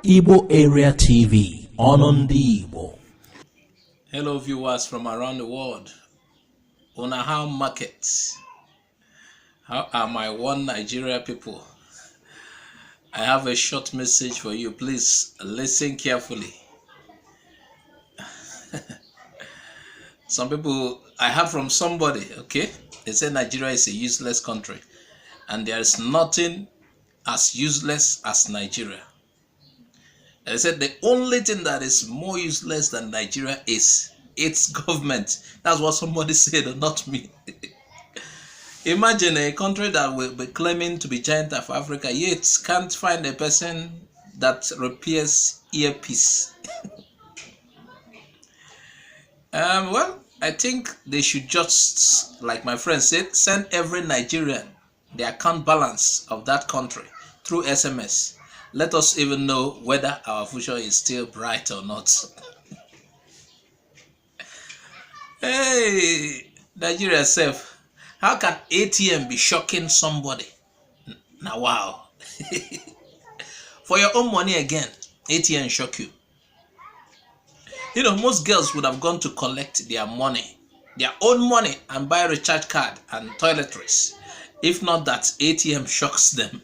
Igbo Area TV on the Igbo. Hello viewers from around the world. How markets? How are my one Nigeria people? I have a short message for you. Please listen carefully. Some people, I heard from somebody, okay? They say Nigeria is a useless country. And there is nothing as useless as Nigeria. They said the only thing that is more useless than Nigeria is its government. That's what somebody said, not me. Imagine a country that will be claiming to be giant of Africa, yet can't find a person that repairs earpiece. Well, I think they should just, like my friend said, send every Nigerian the account balance of that country through SMS. Let us even know whether our future is still bright or not. Hey, Nigeria self, how can ATM be shocking somebody? Now, wow. For your own money again, ATM shock you. You know, most girls would have gone to collect their money, their own money, and buy a recharge card and toiletries. If not that, ATM shocks them.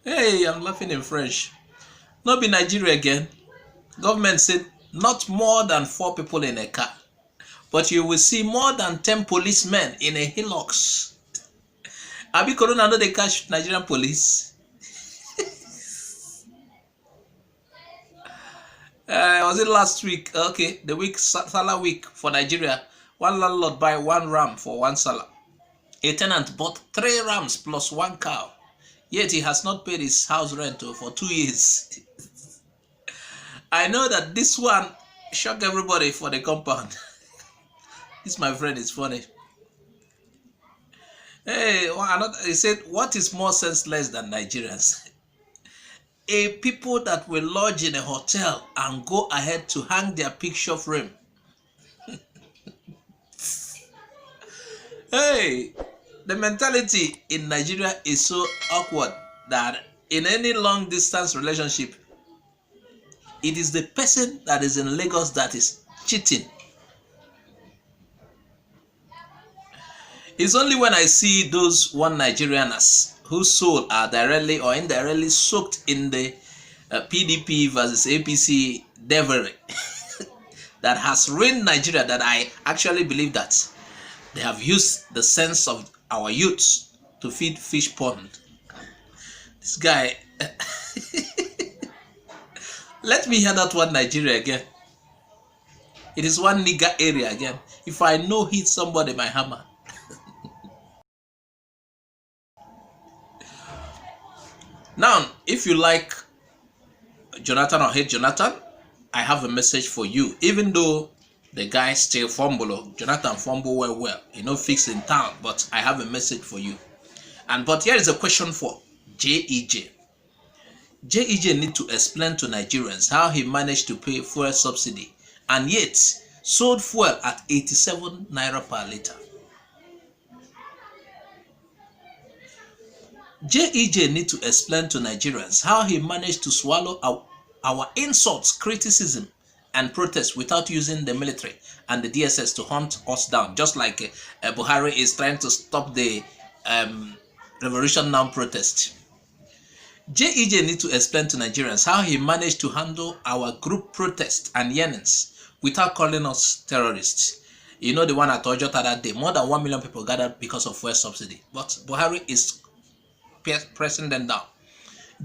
Hey, I'm laughing in French. Not be Nigeria again. Government said not more than 4 people in a car. But you will see more than 10 policemen in a Hilux. Abi Corona know they catch Nigerian police? Was it last week? Okay, the week, Salah week for Nigeria. One landlord buy 1 ram for 1 Salah. A tenant bought 3 rams plus 1 cow. Yet he has not paid his house rent for 2 years. I know that this one shocked everybody for the compound. This, my friend, is funny. Hey, he said, what is more senseless than Nigerians? A people that will lodge in a hotel and go ahead to hang their picture frame. Hey, the mentality in Nigeria is so awkward that in any long distance relationship, it is the person that is in Lagos that is cheating. It's only when I see those one Nigerians whose soul are directly or indirectly soaked in the PDP versus APC devilry that has ruined Nigeria that I actually believe that they have used the sense of our youths to feed fish pond. This guy, let me hear that one Nigeria again. It is one nigger area again. If I know hit somebody, my hammer. Now, if you like Jonathan or hate Jonathan, I have a message for you. Even though the guy still fumble, Jonathan fumble well. You know, fix in town, but I have a message for you. But here is a question for GEJ. GEJ need to explain to Nigerians how he managed to pay fuel subsidy and yet sold fuel at 87 Naira per liter. GEJ need to explain to Nigerians how he managed to swallow our insults, criticism, and protests without using the military and the DSS to hunt us down, just like Buhari is trying to stop the Revolution Now protest. GEJ need to explain to Nigerians how he managed to handle our group protest and yearnings without calling us terrorists. You know the one at Ojota that day, more than 1 million people gathered because of fuel subsidy. But Buhari is pressing them down.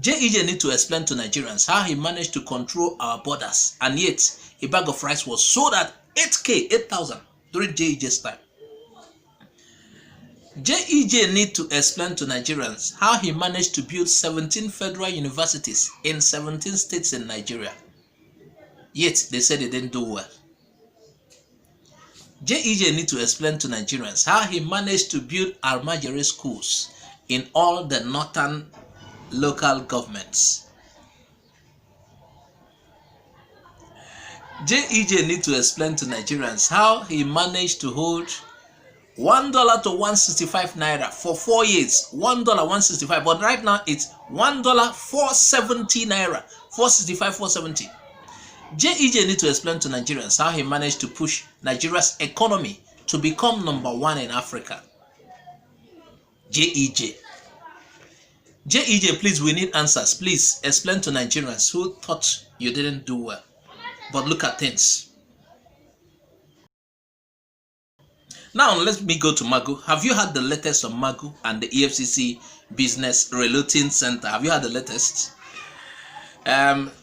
GEJ need to explain to Nigerians how he managed to control our borders and yet a bag of rice was sold at 8,000 during GEJ's time. GEJ need to explain to Nigerians how he managed to build 17 federal universities in 17 states in Nigeria. Yet they said they didn't do well. GEJ need to explain to Nigerians how he managed to build Almajiri schools in all the northern local governments. GEJ need to explain to Nigerians how he managed to hold $1 to 165 naira for 4 years. $1 165, but right now it's $1 470 naira. 465 470. GEJ need to explain to Nigerians how he managed to push Nigeria's economy to become #1 in Africa. GEJ. GEJ, please, we need answers. Please explain to Nigerians who thought you didn't do well. But look at things. Now let me go to Magu. Have you had the latest on Magu and the EFCC Business Reloading Center? Have you had the latest?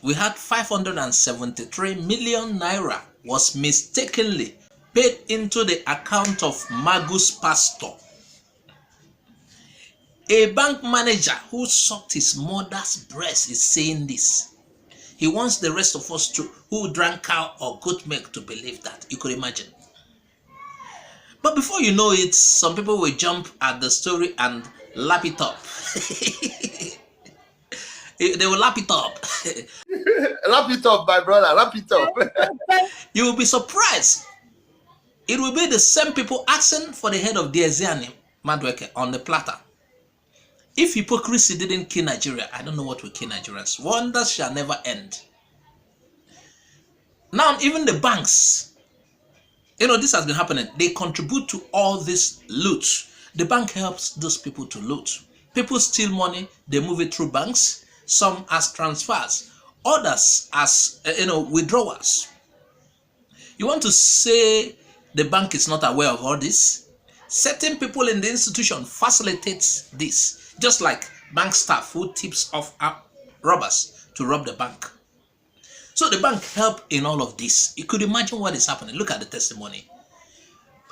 We had 573 million naira was mistakenly paid into the account of Magu's pastor. A bank manager who sucked his mother's breast is saying this. He wants the rest of us who drank cow or goat milk to believe that. You could imagine. But before you know it, some people will jump at the story and lap it up. They will lap it up. Lap it up, my brother. Lap it up. You will be surprised. It will be the same people asking for the head of Diezani Madweke on the platter. If hypocrisy didn't kill Nigeria, I don't know what will kill Nigerians. Wonders shall never end. Now, even the banks, this has been happening. They contribute to all this loot. The bank helps those people to loot. People steal money, they move it through banks, some as transfers, others as withdrawals. You want to say the bank is not aware of all this? Certain people in the institution facilitates this, just like bank staff who tips off robbers to rob the bank. So the bank help in all of this. You could imagine what is happening. Look at the testimony.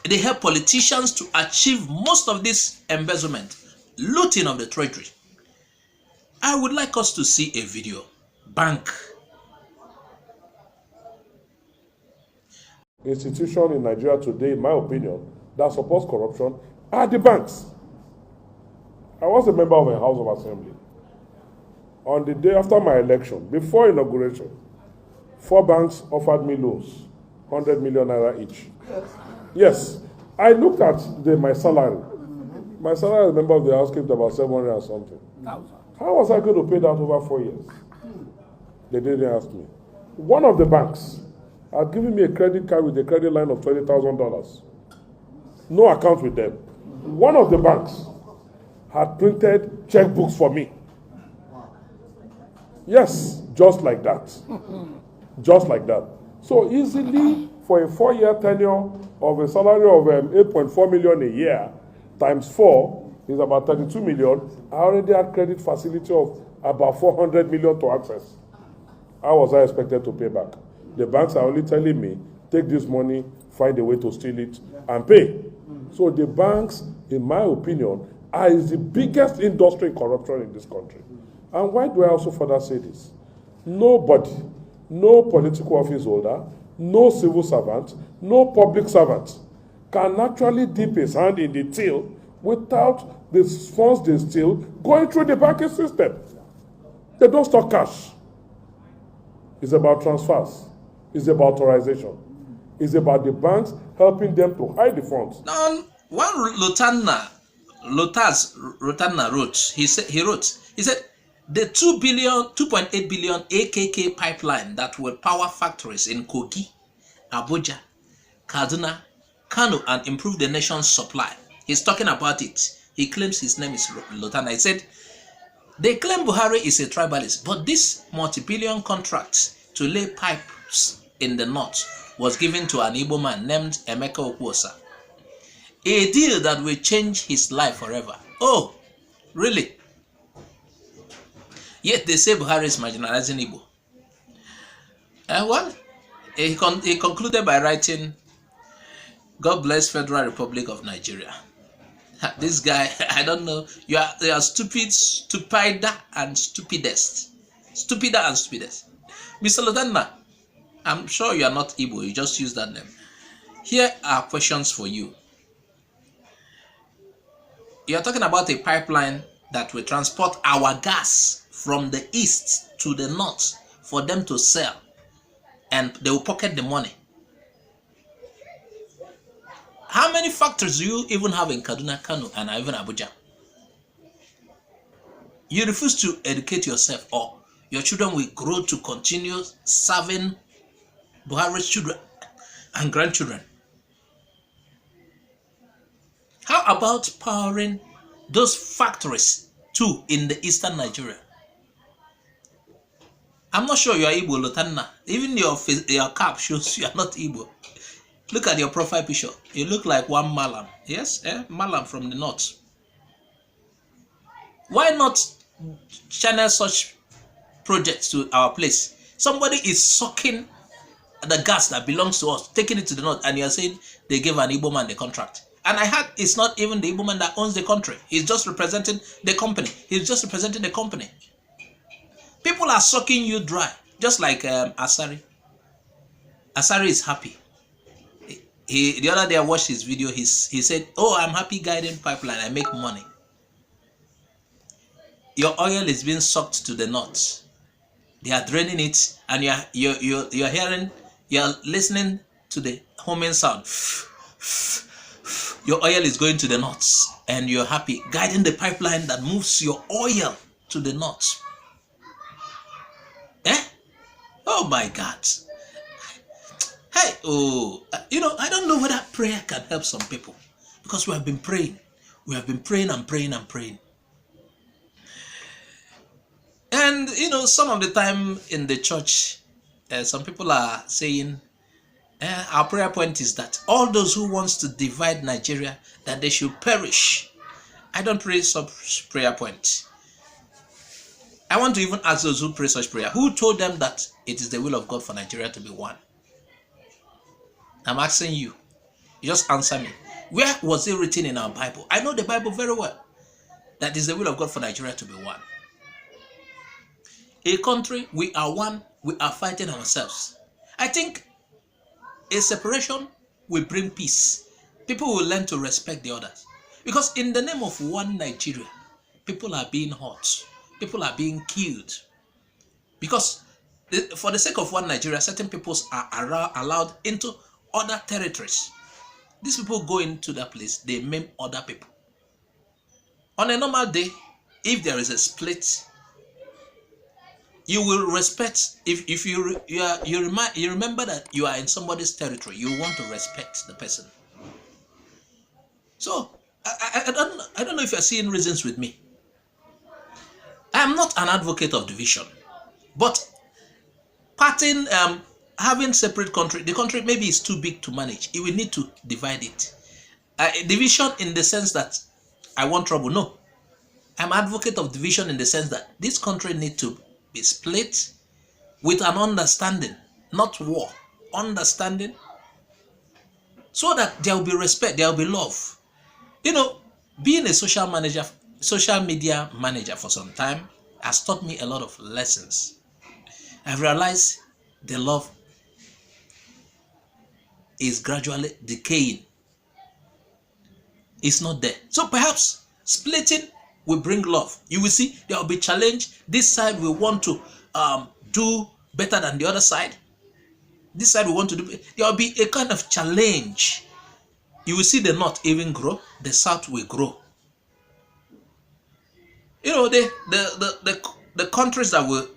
They help politicians to achieve most of this embezzlement, looting of the treasury. I would like us to see a video. Bank. Institution in Nigeria today, in my opinion, that supports corruption are the banks. I was a member of a House of Assembly. On the day after my election, before inauguration, 4 banks offered me loans, 100 million naira each. Yes, I looked at my salary. My salary as a member of the House came to about 700 and something. How was I going to pay that over 4 years? They didn't ask me. One of the banks had given me a credit card with a credit line of $20,000. No account with them. One of the banks had printed checkbooks for me. Yes, just like that. Just like that. So easily, for a 4-year tenure of a salary of 8.4 million a year, times 4 is about 32 million. I already had credit facility of about 400 million to access. How was I expected to pay back? The banks are only telling me, take this money, find a way to steal it, and pay. So the banks, in my opinion, are the biggest industry in corruption in this country. And why do I also further say this? Nobody, no political office holder, no civil servant, no public servant can actually dip his hand in the till without the funds they steal going through the banking system. They don't store cash. It's about transfers. It's about authorization. It's about the banks helping them to hide the funds. Now, one Rotana wrote, he said, the 2.8 billion AKK pipeline that will power factories in Kogi, Abuja, Kaduna, Kano, and improve the nation's supply. He's talking about it. He claims his name is Lotana. He said, they claim Buhari is a tribalist, but this multi-billion contract to lay pipes in the north was given to an Igbo man named Emeka Okwosa. A deal that will change his life forever. Oh, really? Yet they say Buhari is marginalizing Igbo. Well, he concluded by writing, God bless Federal Republic of Nigeria. This guy, I don't know, you are stupid, stupider, and stupidest. Stupider and stupidest. Mr. Lotana, I'm sure you are not Igbo, you just use that name. Here are questions for you. You are talking about a pipeline that will transport our gas from the east to the north for them to sell, and they will pocket the money. How many factories do you even have in Kaduna, Kano, and even Abuja? You refuse to educate yourself, or your children will grow to continue serving Buhari's children and grandchildren. How about powering those factories too in the eastern Nigeria? I'm not sure you are Igbo, Lotanna. Even your cap shows you are not Igbo. Look at your profile picture. You look like one Malam. Yes, Malam from the north. Why not channel such projects to our place? Somebody is sucking the gas that belongs to us, taking it to the north, and you are saying they gave an Igbo man the contract. And I heard it's not even the Igbo man that owns the country. He's just representing the company. He's just representing the company. People are sucking you dry, just like Asari. Asari is happy. The other day I watched his video. He said, "Oh, I'm happy guiding pipeline. I make money." Your oil is being sucked to the north. They are draining it, and you're hearing, you're listening to the humming sound. Your oil is going to the north, and you're happy guiding the pipeline that moves your oil to the north. Oh my God. Hey, I don't know whether prayer can help some people, because we have been praying. We have been praying and praying and praying. And, some of the time in the church, some people are saying, our prayer point is that all those who wants to divide Nigeria, that they should perish. I don't pray such prayer point. I want to even ask those who pray such prayer, who told them that it is the will of God for Nigeria to be one? I'm asking you. You just answer me. Where was it written in our Bible? I know the Bible very well. That is the will of God for Nigeria to be one. A country, we are one, we are fighting ourselves. I think a separation will bring peace. People will learn to respect the others. Because in the name of one Nigeria, people are being hurt. People are being killed. Because for the sake of one Nigeria, certain peoples are allowed into other territories. These people go into that place, they maim other people. On a normal day, if there is a split, you will respect. If you remember that you are in somebody's territory, you want to respect the person. So I don't know if you're seeing reasons with me. I am not an advocate of division, but having separate country, the country maybe is too big to manage. You will need to divide it. Division in the sense that I want trouble. No, I'm an advocate of division in the sense that this country needs to be split with an understanding, not war, understanding, so that there will be respect, there will be love. Being a social media manager for some time has taught me a lot of lessons. I've realized the love is gradually decaying. It's not there. So perhaps splitting will bring love. You will see there will be challenge. This side will want to do better than the other side. This side will want to do. There will be a kind of challenge. You will see the north even grow. The south will grow. The countries that will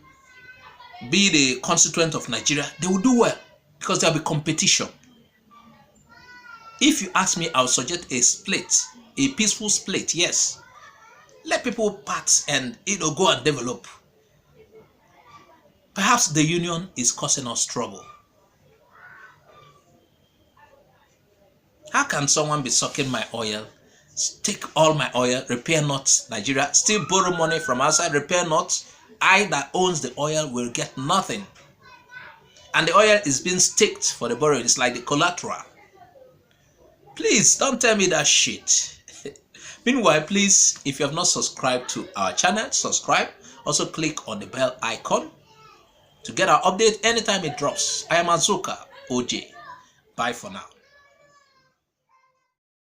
be the constituent of Nigeria, they will do well because there will be competition. If you ask me, I would suggest a split, a peaceful split. Yes, let people part and go and develop. Perhaps the union is causing us trouble. How can someone be sucking my oil, take all my oil, repair not Nigeria, still borrow money from outside, repair not? I that owns the oil will get nothing. And the oil is being staked for the borrowing. It's like the collateral. Please don't tell me that shit. Meanwhile, please, if you have not subscribed to our channel, subscribe. Also click on the bell icon to get our update anytime it drops. I am Azuka OJ. Bye for now.